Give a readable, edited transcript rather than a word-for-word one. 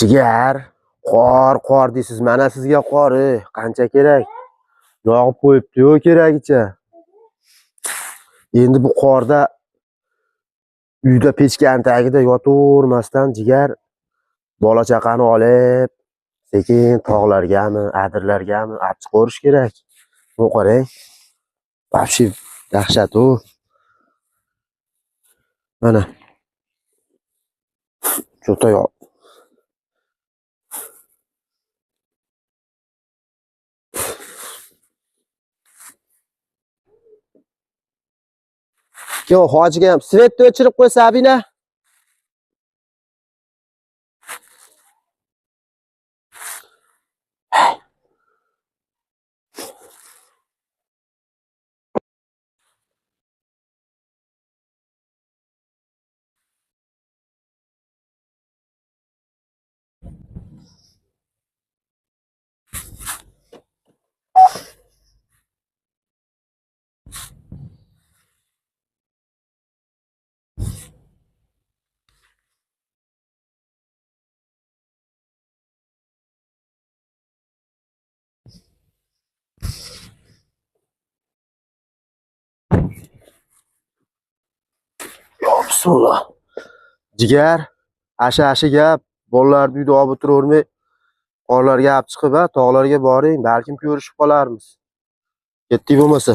Jigar, qor deysiz. Mana sizga qori qancha kerak? Yog'ib qo'yibdi-yu keragicha. Endi bu qorda uyda pechkani tagida yotavermasdan jigar bola chaqani olib, sekin tog'largami, adirlargami olib chiqarish kerak. Bu qarang. Вообще dahshat-u. Mana. Cho'tayoq. Yo, hojiga ham svetni o'chirib qo'ysa, Abina. Bismillah. Jigar, asha gap, bolalarni uyda olib o'tiravermay, qorlarga olib chiqib, tog'larga boring, balkim ko'rishib qolarmiz. Ketdik bo'lmasa.